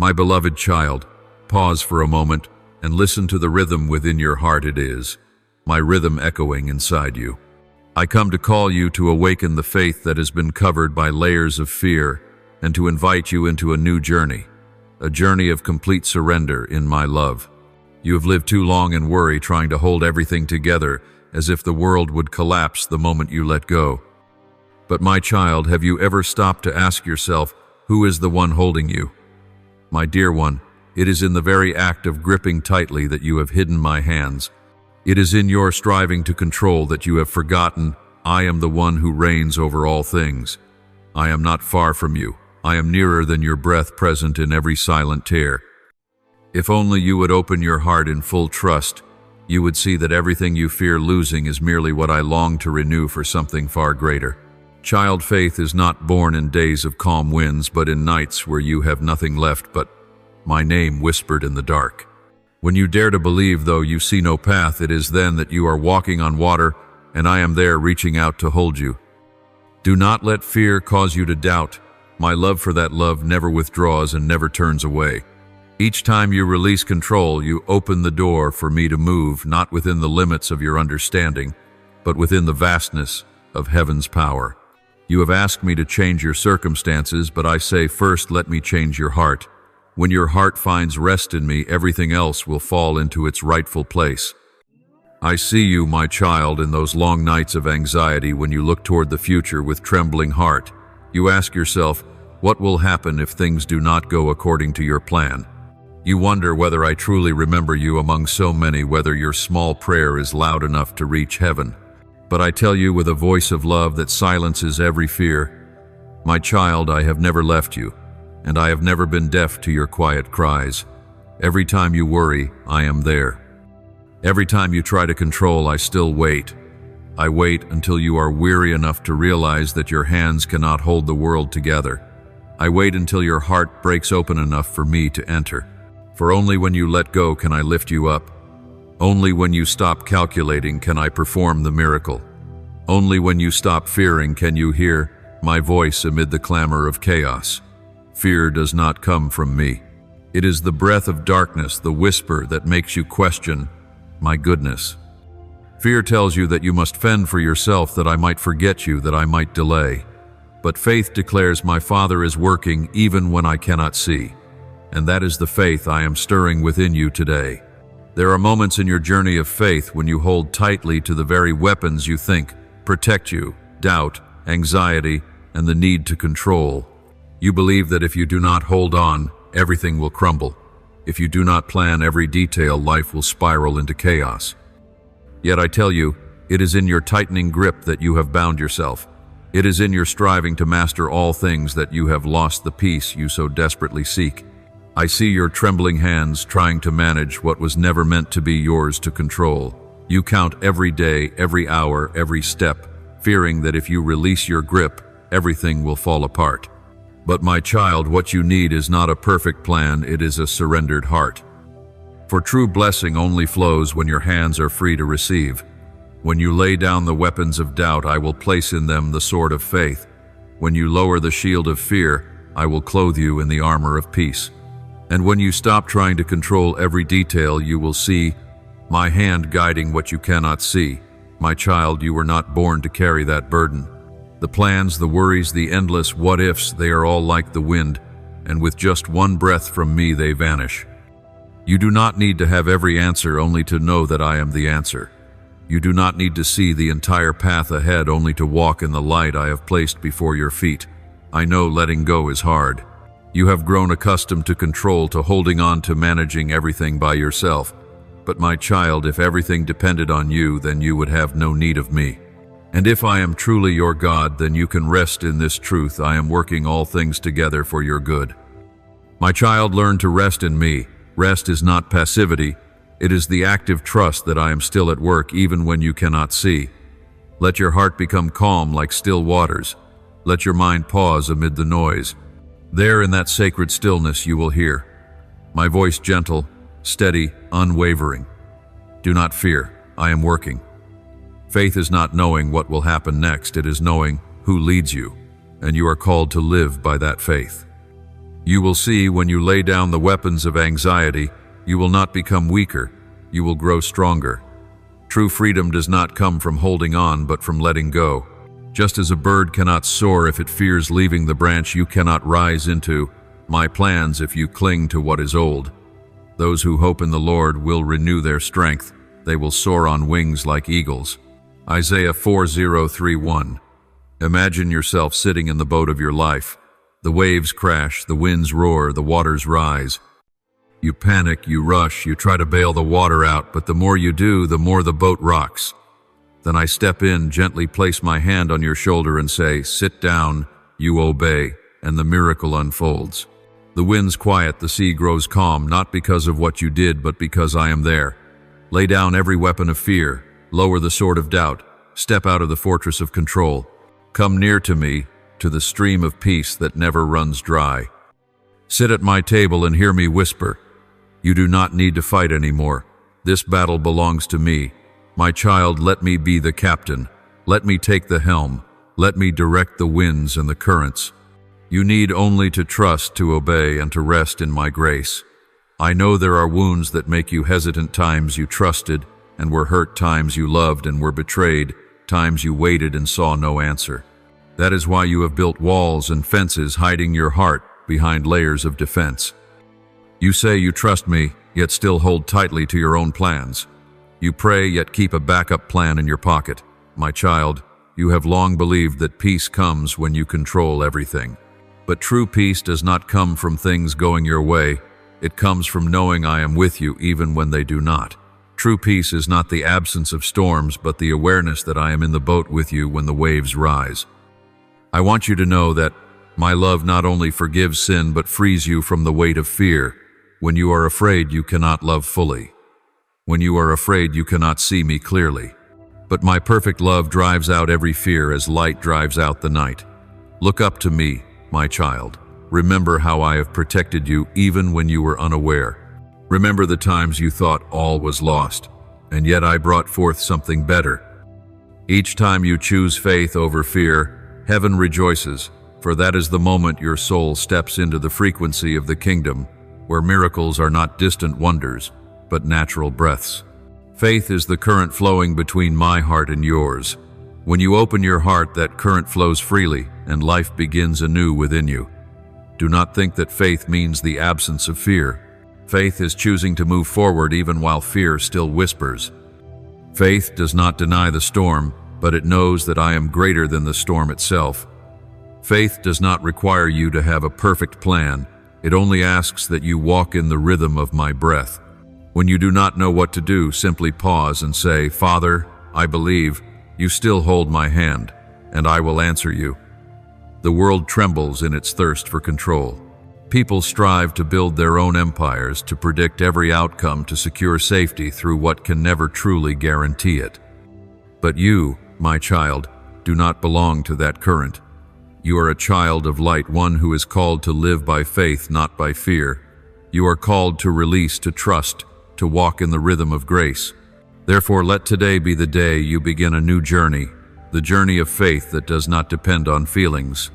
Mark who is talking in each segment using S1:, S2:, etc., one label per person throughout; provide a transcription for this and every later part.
S1: My beloved child, pause for a moment and listen to the rhythm within your heart. It is my rhythm echoing inside you. I come to call you to awaken the faith that has been covered by layers of fear and to invite you into a new journey, a journey of complete surrender in my love. You have lived too long in worry, trying to hold everything together as if the world would collapse the moment you let go. But my child, have you ever stopped to ask yourself, who is the one holding you? My dear one, it is in the very act of gripping tightly that you have hidden my hands. It is in your striving to control that you have forgotten, I am the one who reigns over all things. I am not far from you. I am nearer than your breath, present in every silent tear. If only you would open your heart in full trust, you would see that everything you fear losing is merely what I long to renew for something far greater. Child, faith is not born in days of calm winds, but in nights where you have nothing left but my name whispered in the dark. When you dare to believe, though you see no path, it is then that you are walking on water, and I am there reaching out to hold you. Do not let fear cause you to doubt. My love for that love never withdraws and never turns away. Each time you release control, you open the door for me to move, not within the limits of your understanding, but within the vastness of heaven's power. You have asked me to change your circumstances, but I say first, let me change your heart. When your heart finds rest in me, everything else will fall into its rightful place. I see you, my child, in those long nights of anxiety when you look toward the future with trembling heart. You ask yourself, what will happen if things do not go according to your plan? You wonder whether I truly remember you among so many, whether your small prayer is loud enough to reach heaven. But I tell you with a voice of love that silences every fear, my child, I have never left you, and I have never been deaf to your quiet cries. Every time you worry, I am there. Every time you try to control, I still wait. I wait until you are weary enough to realize that your hands cannot hold the world together. I wait until your heart breaks open enough for me to enter. For only when you let go can I lift you up. Only when you stop calculating can I perform the miracle. Only when you stop fearing can you hear my voice amid the clamor of chaos. Fear does not come from me. It is the breath of darkness, the whisper that makes you question my goodness. Fear tells you that you must fend for yourself, that I might forget you, that I might delay. But faith declares my Father is working even when I cannot see. And that is the faith I am stirring within you today. There are moments in your journey of faith when you hold tightly to the very weapons you think protect you: doubt, anxiety, and the need to control. You believe that if you do not hold on, everything will crumble. If you do not plan every detail, life will spiral into chaos. Yet I tell you, it is in your tightening grip that you have bound yourself. It is in your striving to master all things that you have lost the peace you so desperately seek. I see your trembling hands trying to manage what was never meant to be yours to control. You count every day, every hour, every step, fearing that if you release your grip, everything will fall apart. But my child, what you need is not a perfect plan, it is a surrendered heart. For true blessing only flows when your hands are free to receive. When you lay down the weapons of doubt, I will place in them the sword of faith. When you lower the shield of fear, I will clothe you in the armor of peace. And when you stop trying to control every detail, you will see my hand guiding what you cannot see. My child, you were not born to carry that burden. The plans, the worries, the endless what-ifs, they are all like the wind, and with just one breath from me they vanish. You do not need to have every answer only to know that I am the answer. You do not need to see the entire path ahead only to walk in the light I have placed before your feet. I know letting go is hard. You have grown accustomed to control, to holding on, to managing everything by yourself. But my child, if everything depended on you, then you would have no need of me. And if I am truly your God, then you can rest in this truth: I am working all things together for your good. My child, learn to rest in me. Rest is not passivity. It is the active trust that I am still at work even when you cannot see. Let your heart become calm like still waters. Let your mind pause amid the noise. There in that sacred stillness you will hear my voice, gentle, steady, unwavering. Do not fear, I am working. Faith is not knowing what will happen next, it is knowing who leads you, and you are called to live by that faith. You will see when you lay down the weapons of anxiety, you will not become weaker, you will grow stronger. True freedom does not come from holding on, but from letting go. Just as a bird cannot soar if it fears leaving the branch you cannot rise into, my plans if you cling to what is old. Those who hope in the Lord will renew their strength. They will soar on wings like eagles. Isaiah 40:31. Imagine yourself sitting in the boat of your life. The waves crash, the winds roar, the waters rise. You panic, you rush, you try to bail the water out, but the more you do, the more the boat rocks. Then I step in, gently place my hand on your shoulder and say, "Sit down," you obey, and the miracle unfolds. The winds quiet, the sea grows calm, not because of what you did, but because I am there. Lay down every weapon of fear, lower the sword of doubt, step out of the fortress of control. Come near to me, to the stream of peace that never runs dry. Sit at my table and hear me whisper, "You do not need to fight anymore. This battle belongs to me. My child, let me be the captain. Let me take the helm. Let me direct the winds and the currents. You need only to trust, to obey, and to rest in my grace. I know there are wounds that make you hesitant, times you trusted and were hurt, times you loved and were betrayed, times you waited and saw no answer. That is why you have built walls and fences, hiding your heart behind layers of defense. You say you trust me, yet still hold tightly to your own plans. You pray, yet keep a backup plan in your pocket. My child, you have long believed that peace comes when you control everything. But true peace does not come from things going your way. It comes from knowing I am with you even when they do not. True peace is not the absence of storms, but the awareness that I am in the boat with you when the waves rise. I want you to know that my love not only forgives sin, but frees you from the weight of fear. When you are afraid, you cannot love fully. When you are afraid, you cannot see me clearly. But my perfect love drives out every fear as light drives out the night. Look up to me, my child. Remember how I have protected you even when you were unaware. Remember the times you thought all was lost, and yet I brought forth something better. Each time you choose faith over fear, heaven rejoices, for that is the moment your soul steps into the frequency of the kingdom, where miracles are not distant wonders, but natural breaths. Faith is the current flowing between my heart and yours. When you open your heart, that current flows freely, and life begins anew within you. Do not think that faith means the absence of fear. Faith is choosing to move forward even while fear still whispers. Faith does not deny the storm, but it knows that I am greater than the storm itself. Faith does not require you to have a perfect plan. It only asks that you walk in the rhythm of my breath. When you do not know what to do, simply pause and say, "Father, I believe. You still hold my hand, and I will answer you." The world trembles in its thirst for control. People strive to build their own empires, to predict every outcome, to secure safety through what can never truly guarantee it. But you, my child, do not belong to that current. You are a child of light, one who is called to live by faith, not by fear. You are called to release, to trust, to walk in the rhythm of grace. Therefore, let today be the day you begin a new journey, the journey of faith that does not depend on feelings.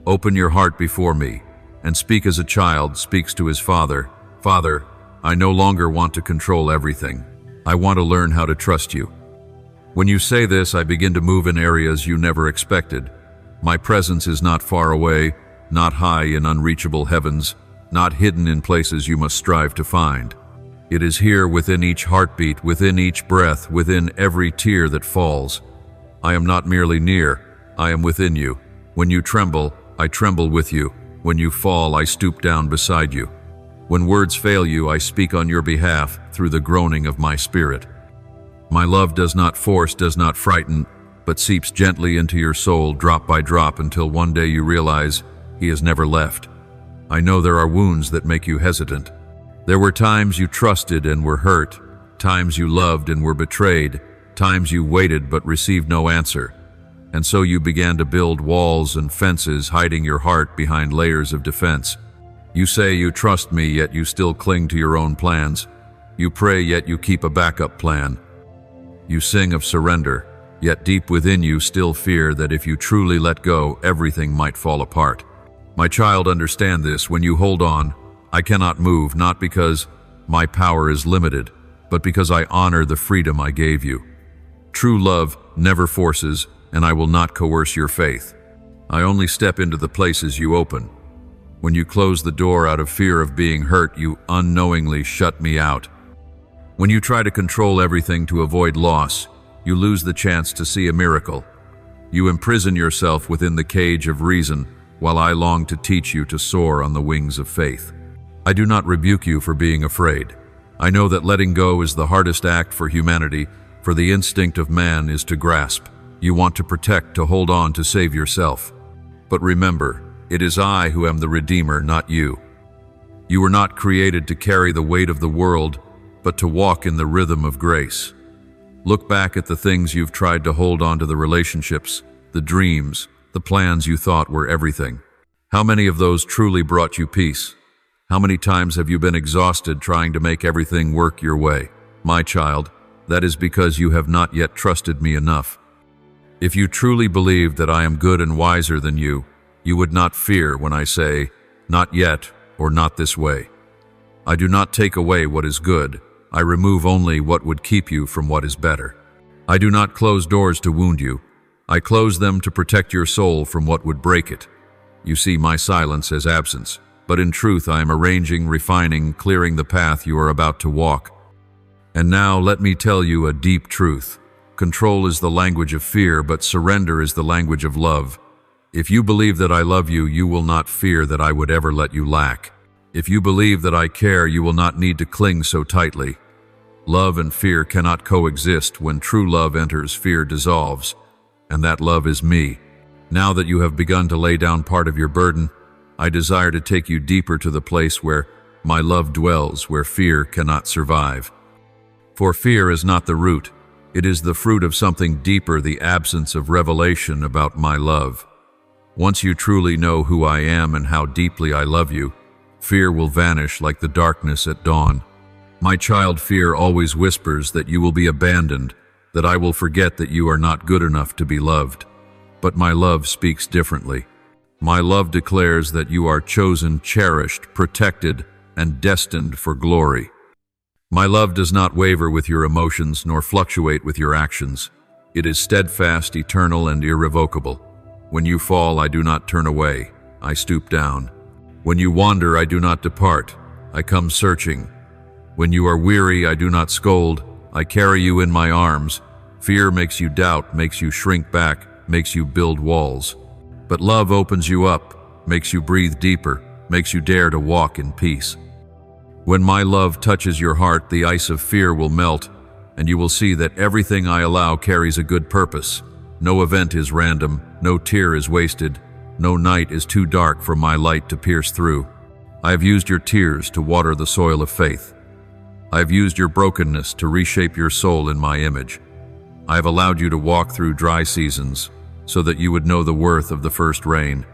S1: Open your heart before me, and speak as a child speaks to his father. "Father, I no longer want to control everything. I want to learn how to trust you." When you say this, I begin to move in areas you never expected. My presence is not far away, not high in unreachable heavens, not hidden in places you must strive to find. It is here within each heartbeat, within each breath, within every tear that falls. I am not merely near, I am within you. When you tremble, I tremble with you. When you fall, I stoop down beside you. When words fail you, I speak on your behalf through the groaning of my spirit. My love does not force, does not frighten, but seeps gently into your soul, drop by drop, until one day you realize he has never left. I know there are wounds that make you hesitant. There were times you trusted and were hurt, times you loved and were betrayed, times you waited but received no answer. And so you began to build walls and fences, hiding your heart behind layers of defense. You say you trust me, yet you still cling to your own plans. You pray, yet you keep a backup plan. You sing of surrender, yet deep within you still fear that if you truly let go, everything might fall apart. My child, understand this. When you hold on, I cannot move, not because my power is limited, but because I honor the freedom I gave you. True love never forces, and I will not coerce your faith. I only step into the places you open. When you close the door out of fear of being hurt, you unknowingly shut me out. When you try to control everything to avoid loss, you lose the chance to see a miracle. You imprison yourself within the cage of reason, while I long to teach you to soar on the wings of faith. I do not rebuke you for being afraid. I know that letting go is the hardest act for humanity, for the instinct of man is to grasp. You want to protect, to hold on, to save yourself. But remember, it is I who am the Redeemer, not you. You were not created to carry the weight of the world, but to walk in the rhythm of grace. Look back at the things you've tried to hold on to, the relationships, the dreams, the plans you thought were everything. How many of those truly brought you peace? How many times have you been exhausted trying to make everything work your way? My child, that is because you have not yet trusted me enough. If you truly believed that I am good and wiser than you, you would not fear when I say, not yet, or not this way. I do not take away what is good. I remove only what would keep you from what is better. I do not close doors to wound you. I close them to protect your soul from what would break it. You see my silence as absence, but in truth I am arranging, refining, clearing the path you are about to walk. And now let me tell you a deep truth. Control is the language of fear, but surrender is the language of love. If you believe that I love you, you will not fear that I would ever let you lack. If you believe that I care, you will not need to cling so tightly. Love and fear cannot coexist. When true love enters, fear dissolves, and that love is me. Now that you have begun to lay down part of your burden, I desire to take you deeper to the place where my love dwells, where fear cannot survive. For fear is not the root, it is the fruit of something deeper, the absence of revelation about my love. Once you truly know who I am and how deeply I love you, fear will vanish like the darkness at dawn. My child, fear always whispers that you will be abandoned, that I will forget that you are not good enough to be loved. But my love speaks differently. My love declares that you are chosen, cherished, protected, and destined for glory. My love does not waver with your emotions nor fluctuate with your actions. It is steadfast, eternal, and irrevocable. When you fall, I do not turn away. I stoop down. When you wander, I do not depart. I come searching. When you are weary, I do not scold. I carry you in my arms. Fear makes you doubt, makes you shrink back, makes you build walls. But love opens you up, makes you breathe deeper, makes you dare to walk in peace. When my love touches your heart, the ice of fear will melt, and you will see that everything I allow carries a good purpose. No event is random, no tear is wasted, no night is too dark for my light to pierce through. I have used your tears to water the soil of faith. I have used your brokenness to reshape your soul in my image. I have allowed you to walk through dry seasons so that you would know the worth of the first rain.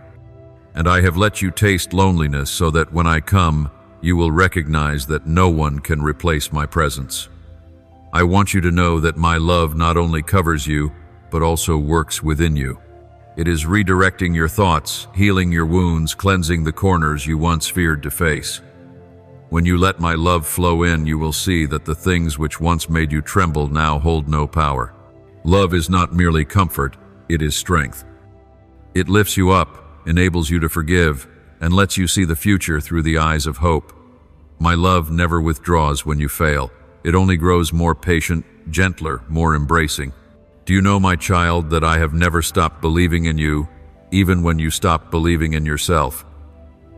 S1: And I have let you taste loneliness so that when I come, you will recognize that no one can replace my presence. I want you to know that my love not only covers you, but also works within you. It is redirecting your thoughts, healing your wounds, cleansing the corners you once feared to face. When you let my love flow in, you will see that the things which once made you tremble now hold no power. Love is not merely comfort, it is strength. It lifts you up, enables you to forgive, and lets you see the future through the eyes of hope. My love never withdraws when you fail. It only grows more patient, gentler, more embracing. Do you know, my child, that I have never stopped believing in you, even when you stopped believing in yourself?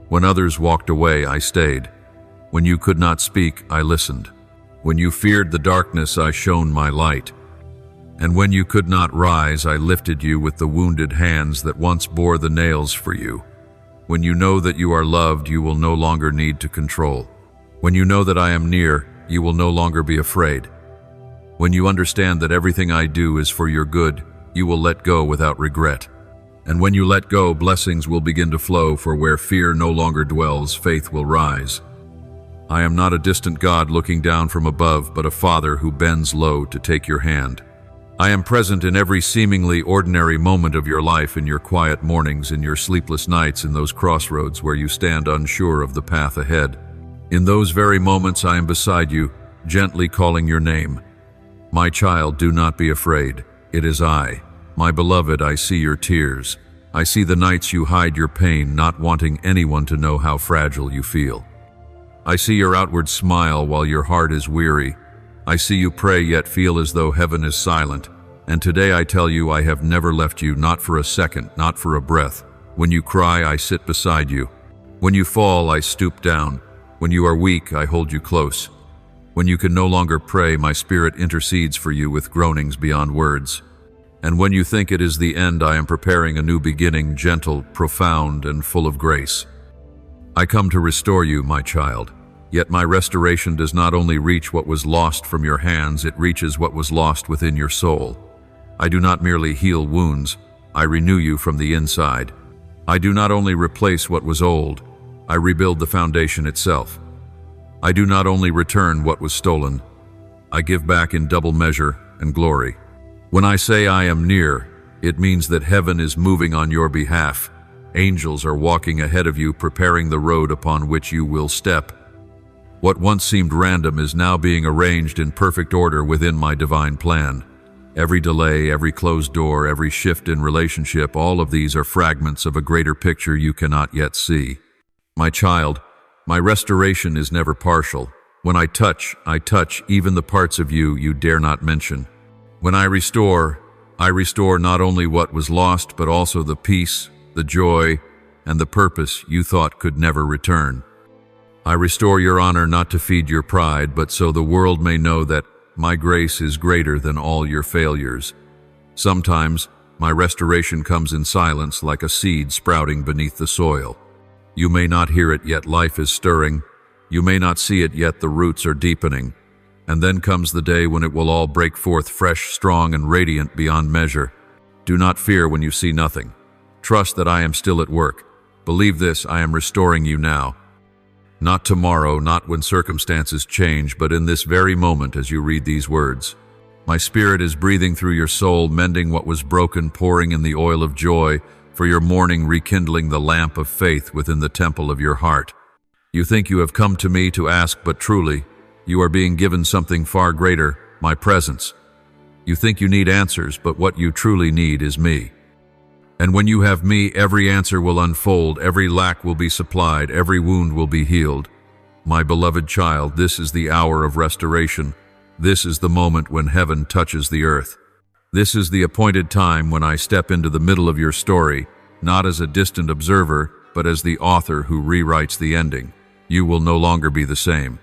S1: When others walked away, I stayed. When you could not speak, I listened. When you feared the darkness, I shone my light. And when you could not rise, I lifted you with the wounded hands that once bore the nails for you. When you know that you are loved, you will no longer need to control. When you know that I am near, you will no longer be afraid. When you understand that everything I do is for your good, you will let go without regret. And when you let go, blessings will begin to flow, for where fear no longer dwells, faith will rise. I am not a distant God looking down from above, but a Father who bends low to take your hand. I am present in every seemingly ordinary moment of your life, in your quiet mornings, in your sleepless nights, in those crossroads where you stand unsure of the path ahead. In those very moments I am beside you, gently calling your name. My child, do not be afraid. It is I. My beloved, I see your tears. I see the nights you hide your pain, not wanting anyone to know how fragile you feel. I see your outward smile while your heart is weary. I see you pray yet feel as though heaven is silent. And today I tell you, I have never left you, not for a second, not for a breath. When you cry, I sit beside you. When you fall, I stoop down. When you are weak, I hold you close. When you can no longer pray, my spirit intercedes for you with groanings beyond words. And when you think it is the end, I am preparing a new beginning, gentle, profound, and full of grace. I come to restore you, my child. Yet my restoration does not only reach what was lost from your hands, it reaches what was lost within your soul. I do not merely heal wounds, I renew you from the inside. I do not only replace what was old, I rebuild the foundation itself. I do not only return what was stolen, I give back in double measure and glory. When I say I am near, it means that heaven is moving on your behalf. Angels are walking ahead of you, preparing the road upon which you will step. What once seemed random is now being arranged in perfect order within my divine plan. Every delay, every closed door, every shift in relationship, all of these are fragments of a greater picture you cannot yet see. My child, my restoration is never partial. When I touch even the parts of you you dare not mention. When I restore not only what was lost, but also the peace, the joy, and the purpose you thought could never return. I restore your honor not to feed your pride, but so the world may know that my grace is greater than all your failures. Sometimes, my restoration comes in silence, like a seed sprouting beneath the soil. You may not hear it, yet life is stirring. You may not see it, yet the roots are deepening. And then comes the day when it will all break forth fresh, strong, and radiant beyond measure. Do not fear when you see nothing. Trust that I am still at work. Believe this, I am restoring you now. Not tomorrow, not when circumstances change, but in this very moment as you read these words. My spirit is breathing through your soul, mending what was broken, pouring in the oil of joy, for your mourning, rekindling the lamp of faith within the temple of your heart. You think you have come to me to ask, but truly, you are being given something far greater, my presence. You think you need answers, but what you truly need is me. And when you have me, every answer will unfold, every lack will be supplied, every wound will be healed. My beloved child, this is the hour of restoration. This is the moment when heaven touches the earth. This is the appointed time when I step into the middle of your story, not as a distant observer, but as the author who rewrites the ending. You will no longer be the same.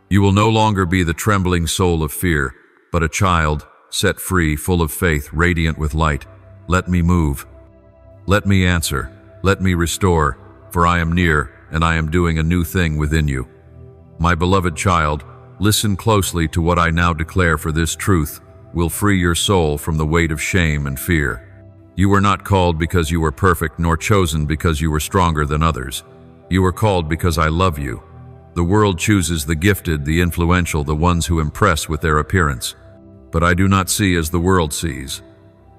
S1: You will no longer be the trembling soul of fear, but a child, set free, full of faith, radiant with light. Let me move. Let me answer. Let me restore, for I am near, and I am doing a new thing within you. My beloved child, listen closely to what I now declare, for this truth will free your soul from the weight of shame and fear. You were not called because you were perfect, nor chosen because you were stronger than others. You were called because I love you. The world chooses the gifted, the influential, the ones who impress with their appearance. But I do not see as the world sees.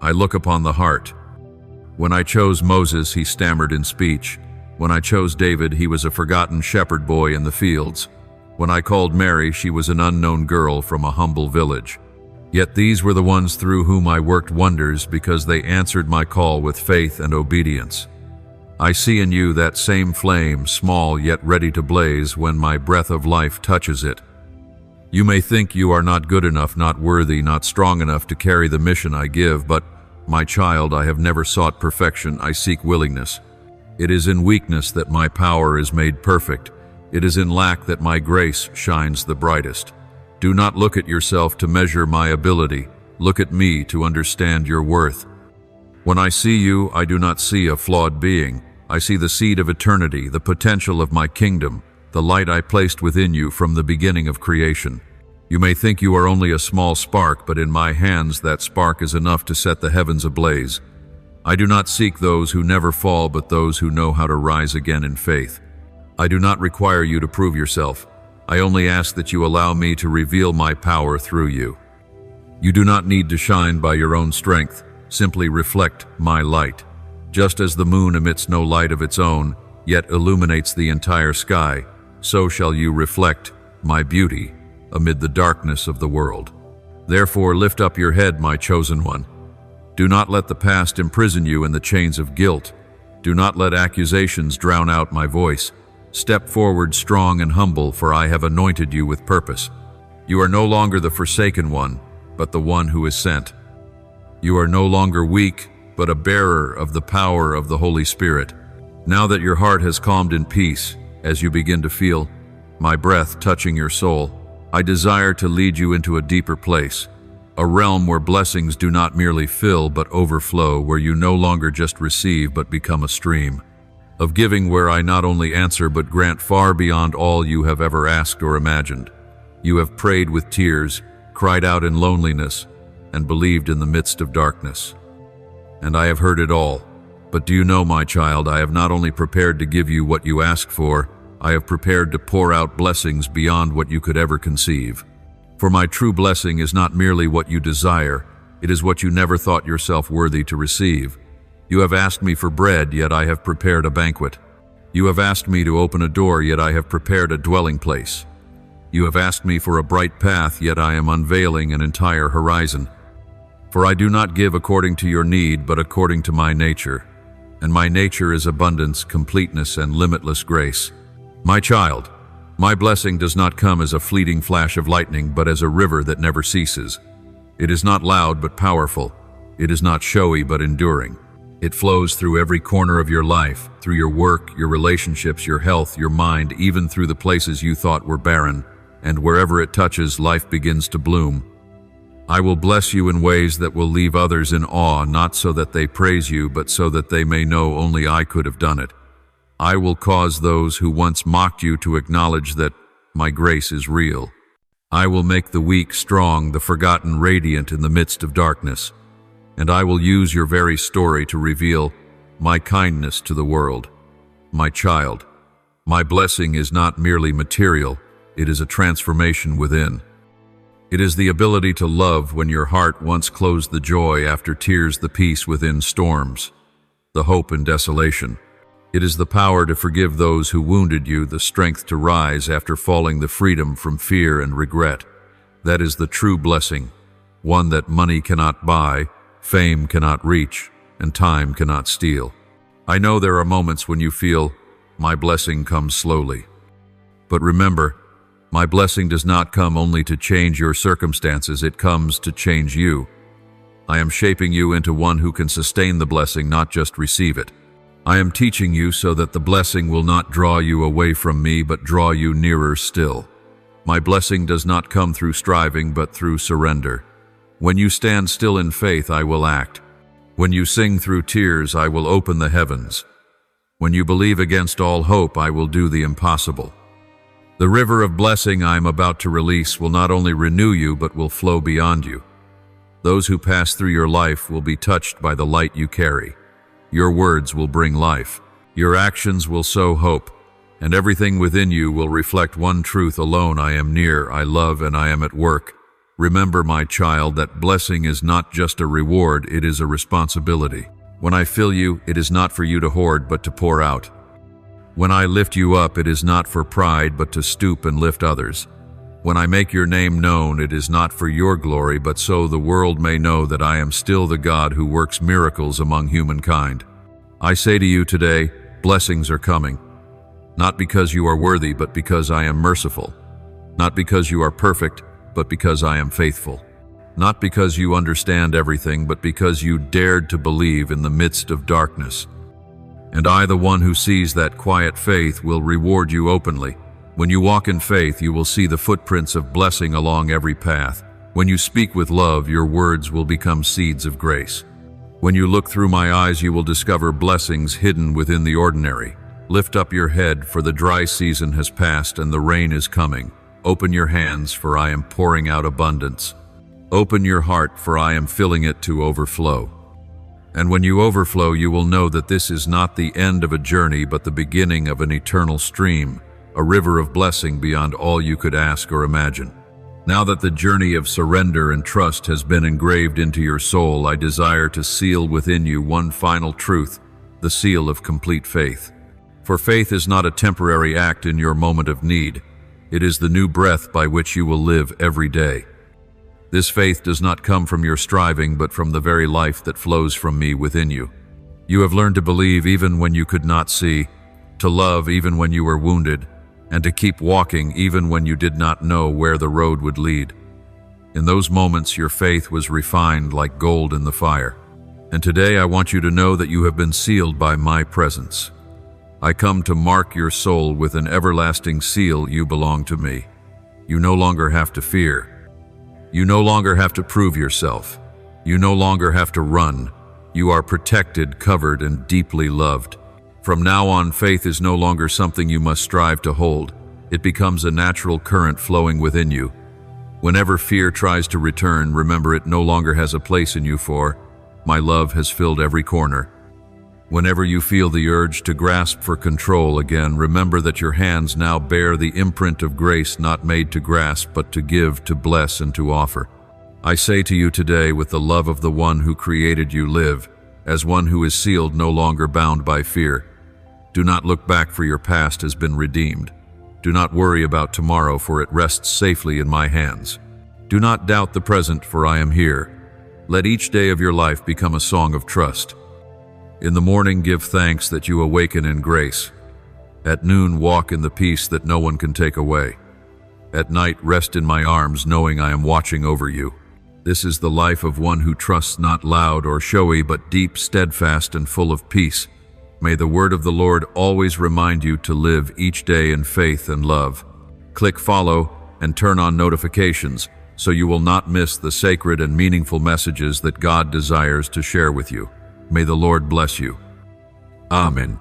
S1: I look upon the heart. When I chose Moses, he stammered in speech. When I chose David, he was a forgotten shepherd boy in the fields. When I called Mary, she was an unknown girl from a humble village. Yet these were the ones through whom I worked wonders, because they answered my call with faith and obedience. I see in you that same flame, small yet ready to blaze when my breath of life touches it. You may think you are not good enough, not worthy, not strong enough to carry the mission I give, but, my child, I have never sought perfection, I seek willingness. It is in weakness that my power is made perfect. It is in lack that my grace shines the brightest. Do not look at yourself to measure my ability. Look at me to understand your worth. When I see you, I do not see a flawed being. I see the seed of eternity, the potential of my kingdom, the light I placed within you from the beginning of creation. You may think you are only a small spark, but in my hands that spark is enough to set the heavens ablaze. I do not seek those who never fall, but those who know how to rise again in faith. I do not require you to prove yourself. I only ask that you allow me to reveal my power through you. You do not need to shine by your own strength. Simply reflect my light. Just as the moon emits no light of its own, yet illuminates the entire sky, so shall you reflect my beauty amid the darkness of the world. Therefore lift up your head, my chosen one. Do not let the past imprison you in the chains of guilt. Do not let accusations drown out my voice. Step forward strong and humble, for I have anointed you with purpose. You are no longer the forsaken one, but the one who is sent. You are no longer weak, but a bearer of the power of the Holy Spirit. Now that your heart has calmed in peace, as you begin to feel my breath touching your soul, I desire to lead you into a deeper place, a realm where blessings do not merely fill but overflow, where you no longer just receive but become a stream of giving, where I not only answer but grant far beyond all you have ever asked or imagined. You have prayed with tears, cried out in loneliness, and believed in the midst of darkness. And I have heard it all. But do you know, my child, I have not only prepared to give you what you ask for, I have prepared to pour out blessings beyond what you could ever conceive. For my true blessing is not merely what you desire, it is what you never thought yourself worthy to receive. You have asked me for bread, yet I have prepared a banquet. You have asked me to open a door, yet I have prepared a dwelling place. You have asked me for a bright path, yet I am unveiling an entire horizon. For I do not give according to your need, but according to my nature. And my nature is abundance, completeness, and limitless grace. My child, my blessing does not come as a fleeting flash of lightning, but as a river that never ceases. It is not loud, but powerful. It is not showy, but enduring. It flows through every corner of your life, through your work, your relationships, your health, your mind, even through the places you thought were barren. And wherever it touches, life begins to bloom. I will bless you in ways that will leave others in awe, not so that they praise you, but so that they may know only I could have done it. I will cause those who once mocked you to acknowledge that my grace is real. I will make the weak strong, the forgotten radiant in the midst of darkness. And I will use your very story to reveal my kindness to the world. My child, my blessing is not merely material, it is a transformation within. It is the ability to love when your heart once closed the joy, after tears the peace within storms, the hope in desolation. It is the power to forgive those who wounded you, the strength to rise after falling, the freedom from fear and regret. That is the true blessing, one that money cannot buy, fame cannot reach, and time cannot steal. I know there are moments when you feel, my blessing comes slowly. But remember, my blessing does not come only to change your circumstances, it comes to change you. I am shaping you into one who can sustain the blessing, not just receive it. I am teaching you so that the blessing will not draw you away from me, but draw you nearer still. My blessing does not come through striving, but through surrender. When you stand still in faith, I will act. When you sing through tears, I will open the heavens. When you believe against all hope, I will do the impossible. The river of blessing I am about to release will not only renew you, but will flow beyond you. Those who pass through your life will be touched by the light you carry. Your words will bring life. Your actions will sow hope. And everything within you will reflect one truth alone: I am near, I love, and I am at work. Remember, my child, that blessing is not just a reward, it is a responsibility. When I fill you, it is not for you to hoard, but to pour out. When I lift you up, it is not for pride, but to stoop and lift others. When I make your name known, it is not for your glory, but so the world may know that I am still the God who works miracles among humankind. I say to you today, blessings are coming. Not because you are worthy, but because I am merciful. Not because you are perfect, but because I am faithful. Not because you understand everything, but because you dared to believe in the midst of darkness. And I, the one who sees that quiet faith, will reward you openly. When you walk in faith, you will see the footprints of blessing along every path. When you speak with love, your words will become seeds of grace. When you look through my eyes, you will discover blessings hidden within the ordinary. Lift up your head, for the dry season has passed and the rain is coming. Open your hands, for I am pouring out abundance. Open your heart, for I am filling it to overflow. And when you overflow, you will know that this is not the end of a journey, but the beginning of an eternal stream, a river of blessing beyond all you could ask or imagine. Now that the journey of surrender and trust has been engraved into your soul, I desire to seal within you one final truth, the seal of complete faith. For faith is not a temporary act in your moment of need. It is the new breath by which you will live every day. This faith does not come from your striving, but from the very life that flows from me within you. You have learned to believe even when you could not see, to love even when you were wounded, and to keep walking even when you did not know where the road would lead. In those moments, your faith was refined like gold in the fire. And today I want you to know that you have been sealed by my presence. I come to mark your soul with an everlasting seal. You belong to me. You no longer have to fear. You no longer have to prove yourself. You no longer have to run. You are protected, covered, and deeply loved. From now on, faith is no longer something you must strive to hold. It becomes a natural current flowing within you. Whenever fear tries to return, remember it no longer has a place in you, for my love has filled every corner. Whenever you feel the urge to grasp for control again, remember that your hands now bear the imprint of grace, not made to grasp, but to give, to bless, and to offer. I say to you today, with the love of the one who created you, live as one who is sealed, no longer bound by fear. Do not look back, for your past has been redeemed. Do not worry about tomorrow, for it rests safely in my hands. Do not doubt the present, for I am here. Let each day of your life become a song of trust. In the morning, give thanks that you awaken in grace. At noon, walk in the peace that no one can take away. At night, rest in my arms, knowing I am watching over you. This is the life of one who trusts not loud or showy, but deep, steadfast, and full of peace. May the word of the Lord always remind you to live each day in faith and love. Click follow and turn on notifications so you will not miss the sacred and meaningful messages that God desires to share with you. May the Lord bless you. Amen.